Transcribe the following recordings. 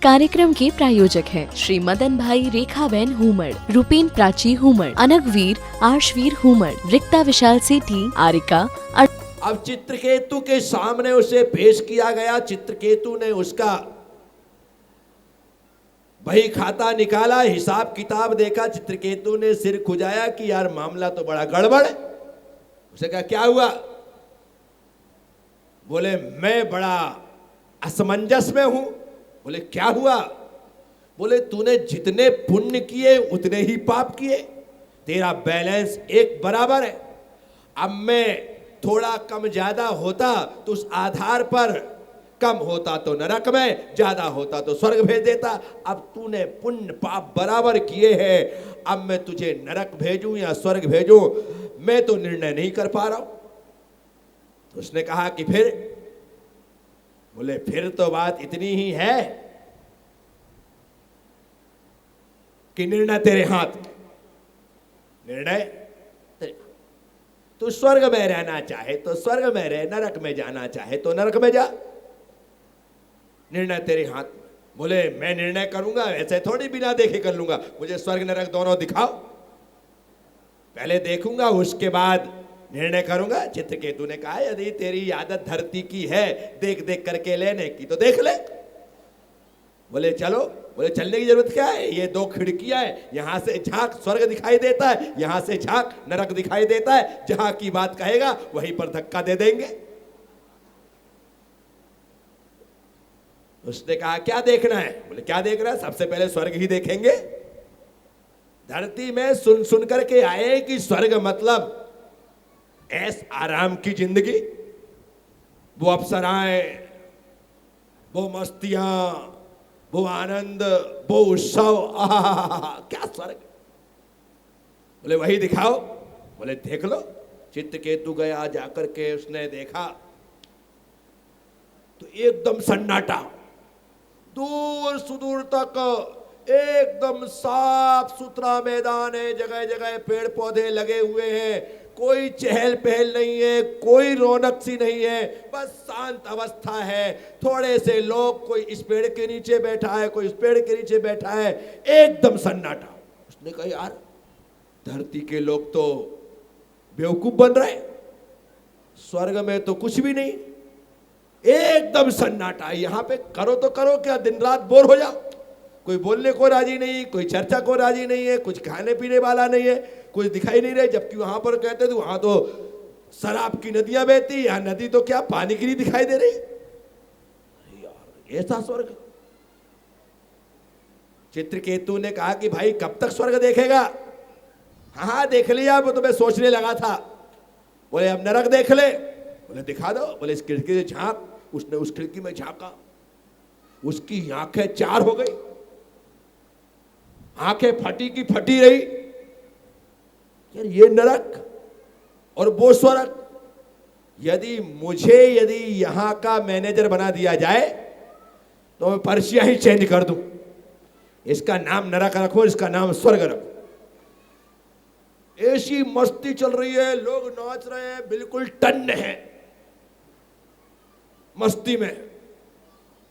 कार्यक्रम के प्रायोजक हैं श्री मदन भाई रेखाबेन हुमड़, रूपेन प्राची हुमड़, अनगवीर आर्शवीर हुमड़, रिक्ता विशाल सेठी, आरिका। अब चित्रकेतु के सामने उसे पेश किया गया। चित्रकेतु ने उसका बही खाता निकाला, हिसाब किताब देखा। चित्रकेतु ने सिर खुजाया कि यार मामला तो बड़ा गड़बड़ है। उसे कहा क्या हुआ? बोले मैं बड़ा असमंजस में हूं। बोले क्या हुआ? बोले तूने जितने पुण्य किए उतने ही पाप किए, तेरा बैलेंस एक बराबर है। अब मैं थोड़ा कम ज्यादा होता तो उस आधार पर कम होता तो नरक में, ज्यादा होता तो स्वर्ग भेज देता। अब तूने पुण्य पाप बराबर किए हैं, अब मैं तुझे नरक भेजूं या स्वर्ग भेजूं, मैं तो निर्णय नहीं कर पा रहा हूं। तो उसने कहा कि फिर? बोले फिर तो बात इतनी ही है कि निर्णय तेरे हाथ में। निर्णय तू स्वर्ग में रहना चाहे तो स्वर्ग में रह, नरक में जाना चाहे तो नरक में जा, निर्णय तेरे हाथ में। बोले मैं निर्णय करूंगा ऐसे थोड़ी बिना देखे कर लूंगा, मुझे स्वर्ग नरक दोनों दिखाओ, पहले देखूंगा उसके बाद निर्णय करूंगा। चित्रकेतु ने कहा यदि तेरी आदत धरती की है देख देख करके लेने की तो देख ले। बोले चलो। बोले चलने की जरूरत क्या है, ये दो खिड़कियां हैं, यहां से झांक स्वर्ग दिखाई देता है, यहां से झांक नरक दिखाई देता है, जहां की बात कहेगा वहीं पर धक्का दे देंगे। उसने कहा क्या देखना है? बोले क्या देखना है, सबसे पहले स्वर्ग ही देखेंगे। धरती में सुन सुन करके आए कि स्वर्ग मतलब ऐस आराम की जिंदगी, वो अप्सराएं, वो मस्तियां, वो आनंद, वो उत्सव, क्या स्वर्ग। बोले वही दिखाओ। बोले देख लो। चित्रकेतु गया, जाकर के उसने देखा तो एकदम सन्नाटा, दूर सुदूर तक एकदम साफ सुथरा मैदान है, जगह जगह पेड़ पौधे लगे हुए हैं, कोई चहल पहल नहीं है, कोई रौनक सी नहीं है, बस शांत अवस्था है। थोड़े से लोग, कोई इस पेड़ के नीचे बैठा है, कोई इस पेड़ के नीचे बैठा है, एकदम सन्नाटा। उसने कहा यार धरती के लोग तो बेवकूफ बन रहे, स्वर्ग में तो कुछ भी नहीं, एकदम सन्नाटा। यहां पे करो तो करो क्या, दिन रात बोर हो जाओ, कोई बोलने को राजी नहीं, कोई चर्चा को राजी नहीं है, कुछ खाने पीने वाला नहीं है, कुछ दिखाई नहीं रहे। जबकि वहां पर कहते थे वहां तो शराब की नदियां बहती, यहां नदी तो क्या पानी की नहीं दिखाई दे रही यार, ऐसा स्वर्ग। चित्रकेतु ने कहा कि भाई कब तक स्वर्ग देखेगा? हाँ देख लिया, वो तो मैं सोचने लगा था। बोले अब नरक देख ले। बोले दिखा दो। बोले इस खिड़की से झांक। उसने उस खिड़की में झांका, उसकी आंखें चार हो गई, आंखें फटी की फटी रही। यार ये नरक और वो स्वर्ग, यदि यहां का मैनेजर बना दिया जाए तो मैं पर्चियां ही चेंज कर दूं, इसका नाम नरक रखो, इसका नाम स्वर्ग रखो। ऐसी मस्ती चल रही है, लोग नाच रहे हैं, बिल्कुल टन्न है मस्ती में,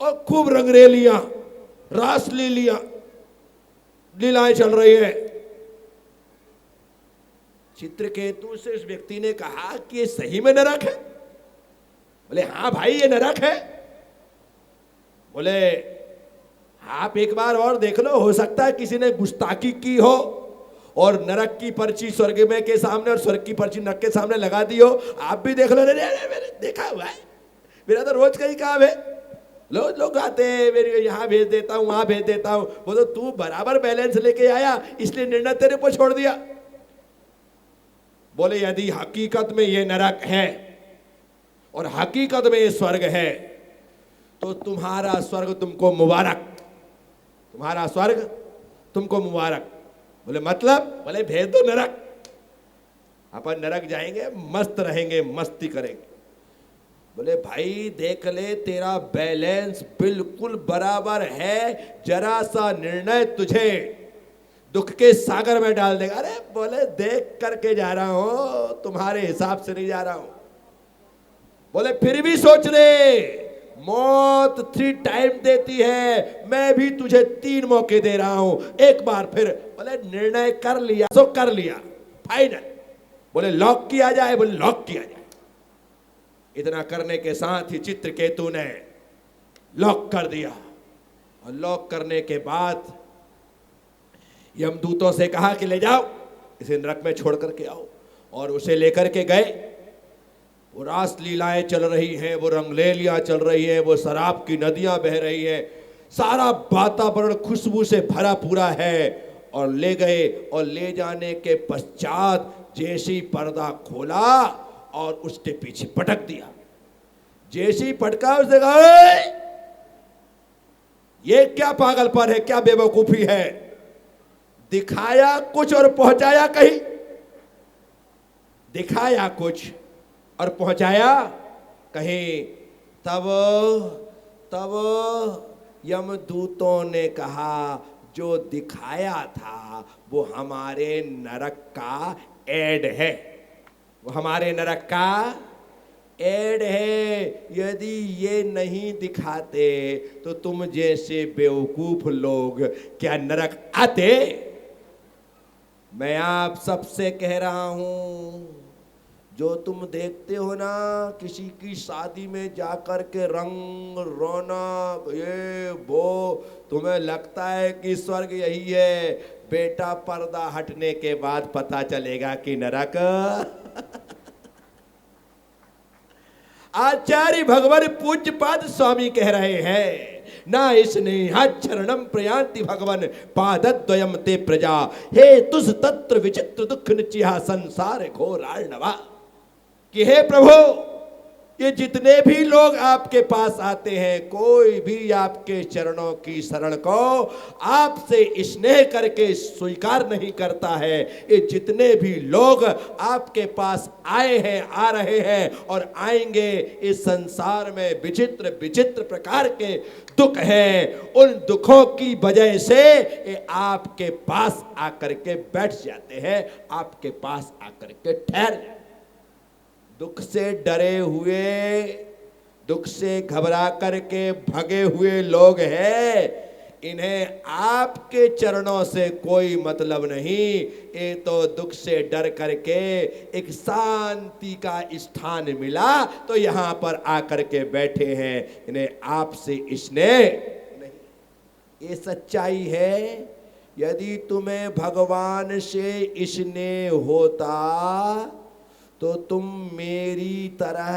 और खूब रंगरेलियां, रास लीलाएं चल रही है। चित्रकेतु से उस व्यक्ति ने कहा कि ये सही में नरक है? बोले हाँ भाई ये नरक है। बोले आप एक बार और देख लो, हो सकता है किसी ने गुस्ताखी की हो और नरक की पर्ची स्वर्ग में के सामने और स्वर्ग की पर्ची नरक के सामने लगा दी हो, आप भी देख लो। मैंने देखा हुआ है, मेरा तो रोज का ही काम है, लोग आते हैं, मेरे यहाँ भेज देता हूँ, वहां भेज देता हूँ। वो तो तू बराबर बैलेंस लेके आया, इसलिए निर्णय तेरे पर छोड़ दिया। बोले यदि हकीकत में ये नरक है और हकीकत में ये स्वर्ग है तो तुम्हारा स्वर्ग तुमको मुबारक, तुम्हारा स्वर्ग तुमको मुबारक। बोले मतलब? बोले भेज दो नरक, अपन नरक जाएंगे, मस्त रहेंगे, मस्ती करेंगे। बोले भाई देख ले तेरा बैलेंस बिल्कुल बराबर है, जरा सा निर्णय तुझे दुख के सागर में डाल देगा। अरे बोले देख करके जा रहा हूं, तुम्हारे हिसाब से नहीं जा रहा हूं। बोले फिर भी सोच ले, मौत 3 टाइम देती है, मैं भी तुझे 3 मौके दे रहा हूं, एक बार फिर। बोले निर्णय कर लिया सो कर लिया, फाइनल। बोले लॉक किया जाए, बोले लॉक किया जाए। इतना करने के साथ ही चित्रकेतु ने लॉक कर दिया, और लॉक करने के बाद यमदूतों से कहा कि ले जाओ, इसे नरक में छोड़ करके आओ। और उसे लेकर के गए। वो रास लीलाएं चल रही हैं, वो रंगलेलियां चल रही हैं, वो शराब की नदियां बह रही हैं, सारा वातावरण खुशबू से भरा पूरा है। और ले गए, और ले जाने के पश्चात जैसे ही पर्दा खोला और उसके पीछे पटक दिया। जैसे ही पटका, उसने कहा ये क्या पागलपन है, क्या बेवकूफी है। दिखाया कुछ और पहुंचाया कहीं, दिखाया कुछ और पहुंचाया कहीं। तब यमदूतों ने कहा जो दिखाया था वो हमारे नरक का ऐड है, वो हमारे नरक का ऐड है। यदि ये नहीं दिखाते तो तुम जैसे बेवकूफ लोग क्या नरक आते। मैं आप सबसे कह रहा हूं, जो तुम देखते हो ना किसी की शादी में जाकर के रंग रौनक ये वो, तुम्हें लगता है कि स्वर्ग यही है। बेटा पर्दा हटने के बाद पता चलेगा कि नरक। आचार्य भगवान पूज्यपाद स्वामी कह रहे हैं, ना स्नेहाचरणम प्रयांति भगवन पादद्वयम ते प्रजा, हे तुस तत्र विचित्र दुख निचिहा संसार घोरार्णवा। कि हे प्रभु, ये जितने भी लोग आपके पास आते हैं, कोई भी आपके चरणों की शरण को आपसे स्नेह करके स्वीकार नहीं करता है। ये जितने भी लोग आपके पास आए हैं, आ रहे हैं और आएंगे, इस संसार में विचित्र विचित्र प्रकार के दुख हैं। उन दुखों की वजह से ये आपके पास आकर के बैठ जाते हैं, आपके पास आकर के ठहर जाते हैं। दुख से डरे हुए, दुख से घबरा करके भगे हुए लोग हैं, इन्हें आपके चरणों से कोई मतलब नहीं। ये तो दुख से डर करके एक शांति का स्थान मिला तो यहां पर आकर के बैठे हैं, इन्हें आपसे स्नेह नहीं। ये सच्चाई है। यदि तुम्हें भगवान से स्नेह होता तो तुम मेरी तरह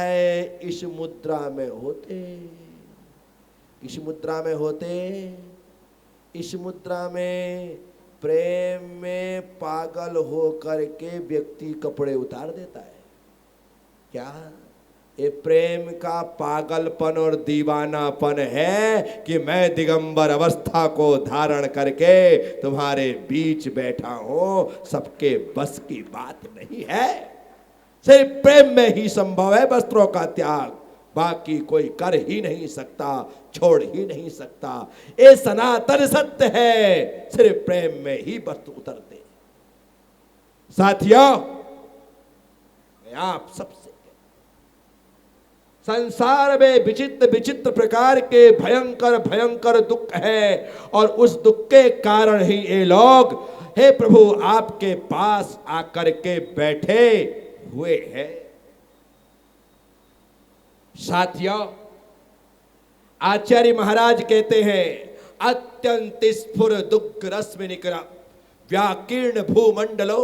इस मुद्रा में होते, इस मुद्रा में होते। इस मुद्रा में प्रेम में पागल हो करके व्यक्ति कपड़े उतार देता है। क्या ये प्रेम का पागलपन और दीवानापन है कि मैं दिगंबर अवस्था को धारण करके तुम्हारे बीच बैठा हूं? सबके बस की बात नहीं है। सिर्फ प्रेम में ही संभव है वस्त्रों का त्याग, बाकी कोई कर ही नहीं सकता, छोड़ ही नहीं सकता। ये सनातन सत्य है, सिर्फ प्रेम में ही वस्त्र उतरते। साथियों, मैं आप सबसे संसार में विचित्र विचित्र प्रकार के भयंकर भयंकर दुख है, और उस दुख के कारण ही ये लोग हे प्रभु आपके पास आकर के बैठे हुए हैं। साथियों, आचार्य महाराज कहते हैं, अत्यंत स्फुर दुग्ध रश्मि निकरा व्याकीर्ण भूमंडलो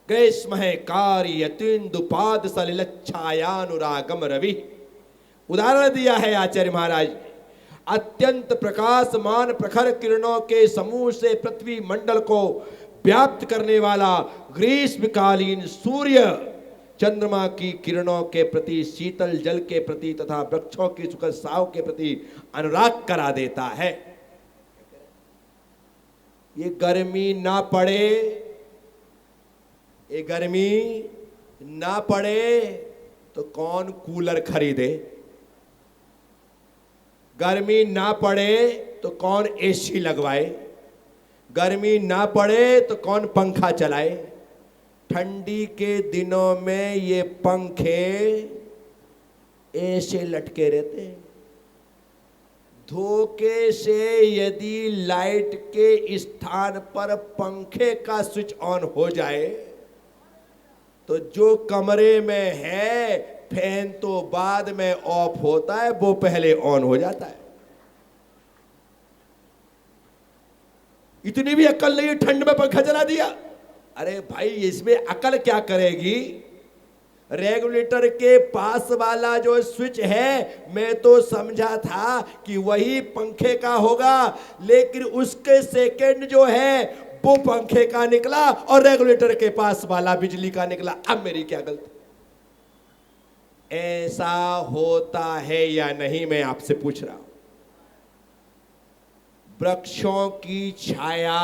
ग्रीष्म कार्यतीन्दुपाद सलिलच्छायानुरागम रवि। उदाहरण दिया है आचार्य महाराज, अत्यंत प्रकाशमान प्रखर किरणों के समूह से पृथ्वी मंडल को व्याप्त करने वाला ग्रीष्मकालीन सूर्य चंद्रमा की किरणों के प्रति, शीतल जल के प्रति तथा वृक्षों की सुखद साव के प्रति अनुराग करा देता है। ये गर्मी ना पड़े, ये गर्मी ना पड़े तो कौन कूलर खरीदे? गर्मी ना पड़े तो कौन एसी लगवाए? गर्मी ना पड़े तो कौन पंखा चलाए? ठंडी के दिनों में ये पंखे ऐसे लटके रहते हैं, धोखे से यदि लाइट के स्थान पर पंखे का स्विच ऑन हो जाए तो जो कमरे में है फैन तो बाद में ऑफ होता है, वो पहले ऑन हो जाता है। इतनी भी अकल नहीं है, ठंड में पंखा चला दिया। अरे भाई इसमें अकल क्या करेगी? रेगुलेटर के पास वाला जो स्विच है मैं तो समझा था कि वही पंखे का होगा, लेकिन उसके सेकंड जो है वो पंखे का निकला और रेगुलेटर के पास वाला बिजली का निकला। अब मेरी क्या गलती? ऐसा होता है या नहीं मैं आपसे पूछ रहा हूं। वृक्षों की छाया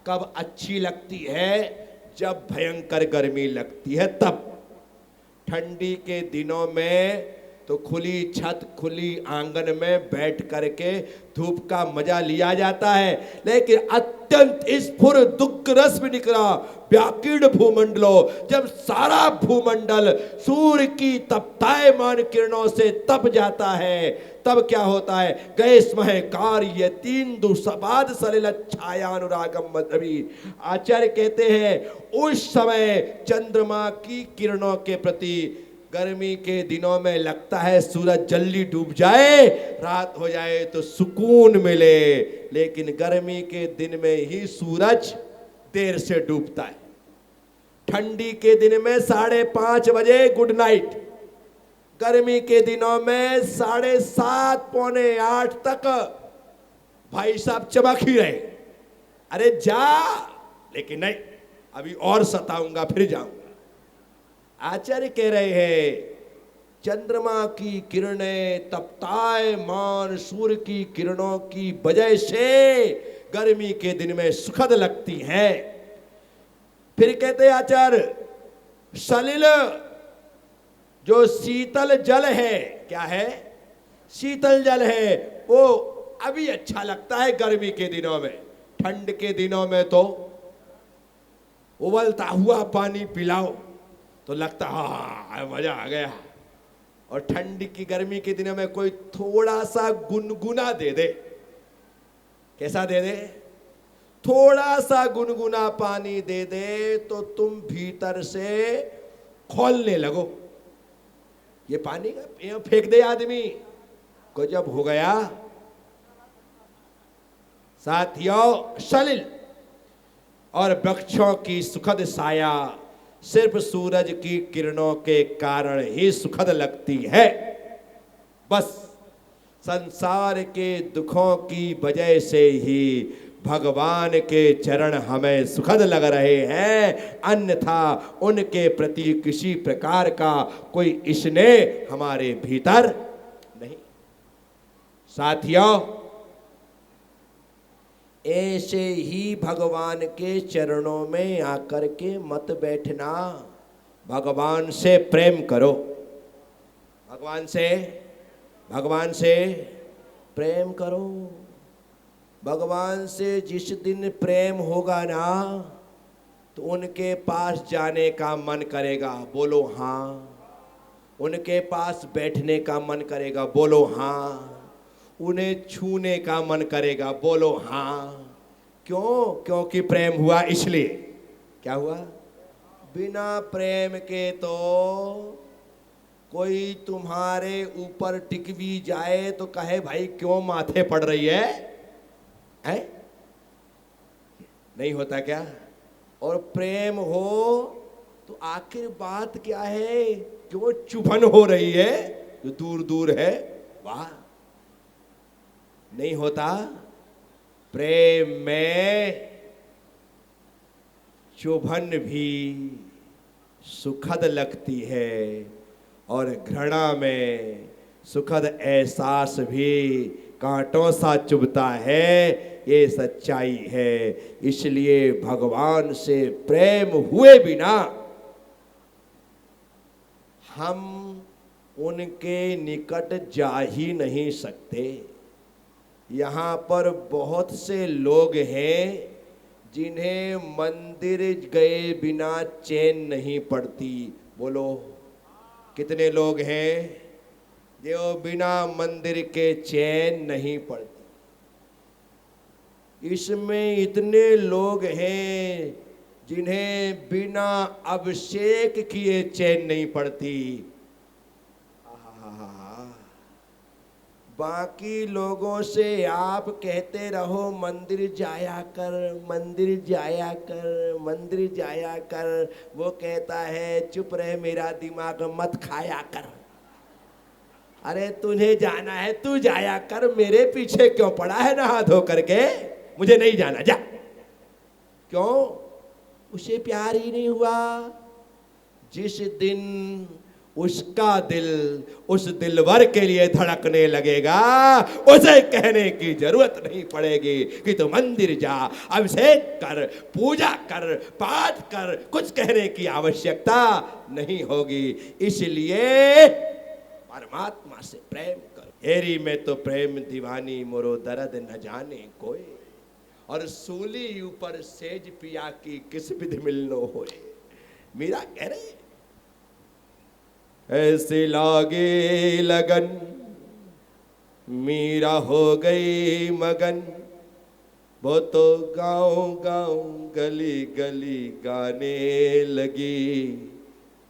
कब अच्छी लगती है? जब भयंकर गर्मी लगती है तब। ठंडी के दिनों में तो खुली छत खुली आंगन में बैठ करके धूप का मजा लिया जाता है, लेकिन अत्यंत स्फुर दुख रस में निकला व्याकीर्ण भूमंडलो, जब सारा भूमंडल सूर्य की तपतायमान किरणों से तप जाता है, तब क्या होता है? गैसमय कार्य तीन दुसबाद सलिल छायानुरागम मधवी। आचार्य कहते हैं उस समय चंद्रमा की किरणों के प्रति गर्मी के दिनों में लगता है सूरज जल्दी डूब जाए, रात हो जाए तो सुकून मिले, लेकिन गर्मी के दिन में ही सूरज देर से डूबता है। ठंडी के दिन में 5:30 बजे गुड नाइट, गर्मी के दिनों में 7:30 पौने 8 तक भाई साहब चमक ही रहे। अरे जा, लेकिन नहीं, अभी और सताऊंगा फिर जाऊंगा। आचार्य कह रहे हैं चंद्रमा की किरणें तपतायमान सूर्य की किरणों की वजह से गर्मी के दिन में सुखद लगती हैं। फिर कहते हैं आचार्य सलिल जो शीतल जल है, क्या है? शीतल जल है, वो अभी अच्छा लगता है गर्मी के दिनों में। ठंड के दिनों में तो उबलता हुआ पानी पिलाओ तो लगता हाँ मजा आ गया। और ठंडी की गर्मी के दिनों में कोई थोड़ा सा गुनगुना दे दे, कैसा दे दे? थोड़ा सा गुनगुना पानी दे दे तो तुम भीतर से खौलने लगो। ये पानी का फेंक दे आदमी को जब हो गया। साथियों सलिल और वृक्षों की सुखद साया सिर्फ सूरज की किरणों के कारण ही सुखद लगती है। बस संसार के दुखों की वजह से ही भगवान के चरण हमें सुखद लग रहे हैं, अन्यथा उनके प्रति किसी प्रकार का कोई स्नेह हमारे भीतर नहीं। साथियों ऐसे ही भगवान के चरणों में आकर के मत बैठना, भगवान से प्रेम करो। भगवान से प्रेम करो। भगवान से जिस दिन प्रेम होगा ना तो उनके पास जाने का मन करेगा, बोलो हाँ। उनके पास बैठने का मन करेगा, बोलो हाँ। उन्हें छूने का मन करेगा, बोलो हाँ। क्यों? क्योंकि प्रेम हुआ इसलिए। क्या हुआ? बिना प्रेम के तो कोई तुम्हारे ऊपर टिक भी जाए तो कहे भाई क्यों माथे पड़ रही है? नहीं होता क्या? और प्रेम हो तो आखिर बात क्या है? क्यों चुभन हो रही है जो दूर दूर है? वाह, नहीं होता। प्रेम में चुभन भी सुखद लगती है और घृणा में सुखद एहसास भी कांटों सा चुभता है। ये सच्चाई है। इसलिए भगवान से प्रेम हुए बिना हम उनके निकट जा ही नहीं सकते। यहाँ पर बहुत से लोग हैं जिन्हें मंदिर गए बिना चैन नहीं पड़ती। बोलो कितने लोग हैं? जो बिना मंदिर के चैन नहीं पड़ती। इसमें इतने लोग हैं जिन्हें बिना अभिषेक किए चैन नहीं पड़ती। बाकी लोगों से आप कहते रहो मंदिर जाया कर, मंदिर जाया कर, मंदिर जाया कर, वो कहता है चुप रहे मेरा दिमाग मत खाया कर। अरे तुझे जाना है तू जाया कर, मेरे पीछे क्यों पड़ा है नहा धो करके? मुझे नहीं जाना, जा। क्यों? उसे प्यार ही नहीं हुआ। जिस दिन उसका दिल उस दिलवर के लिए धड़कने लगेगा, उसे कहने की जरूरत नहीं पड़ेगी कि तू मंदिर जा, अभिषेक कर, पूजा कर, पाठ कर, कुछ कहने की आवश्यकता नहीं होगी। इसलिए परमात्मा से प्रेम करो। हेरी में तो प्रेम दीवानी, मोरो दर्द न जाने कोई, और सूली ऊपर सेज पिया की किस विधि मिलनो होए। मीरा कह रहे ऐसे लागे लगन, मीरा हो गई मगन, वो तो गाँव गाँव गली गली गाने लगी,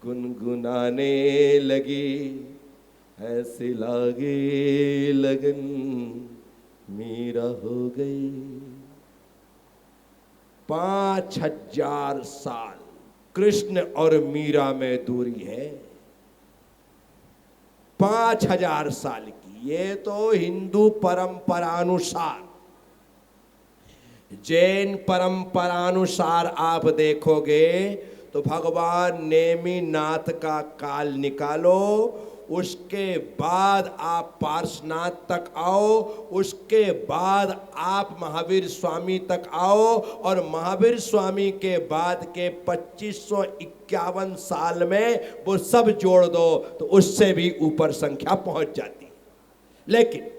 गुनगुनाने लगी। ऐसे लागे लगन, मीरा हो गई। 5000 साल कृष्ण और मीरा में दूरी है, 5000 साल की। ये तो हिंदू परंपरानुसार, जैन परंपरानुसार आप देखोगे तो भगवान नेमिनाथ का काल निकालो, उसके बाद आप पार्श्वनाथ तक आओ, उसके बाद आप महावीर स्वामी तक आओ, और महावीर स्वामी के बाद के 2551 साल में वो सब जोड़ दो तो उससे भी ऊपर संख्या पहुंच जाती है। लेकिन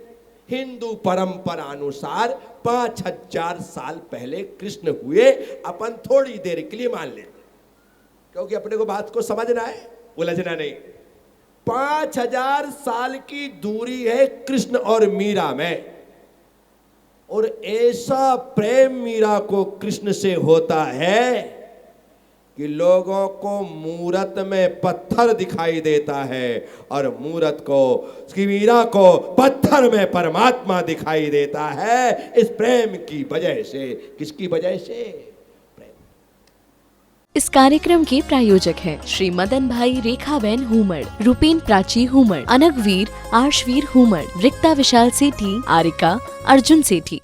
हिंदू परंपरा अनुसार 5000 साल पहले कृष्ण हुए, अपन थोड़ी देर के लिए मान लेते, क्योंकि अपने को बात को समझना है, उलझना नहीं। 5000 साल की दूरी है कृष्ण और मीरा में, और ऐसा प्रेम मीरा को कृष्ण से होता है कि लोगों को मूरत में पत्थर दिखाई देता है, और मूरत को, मीरा को पत्थर में परमात्मा दिखाई देता है। इस प्रेम की वजह से। किसकी वजह से? इस कार्यक्रम के प्रायोजक हैं श्री मदन भाई रेखाबेन हुमड़, रूपेन प्राची हुमड़, अनगवीर आर्शवीर हुमड़, रिक्ता विशाल सेठी, आरिका अर्जुन सेठी।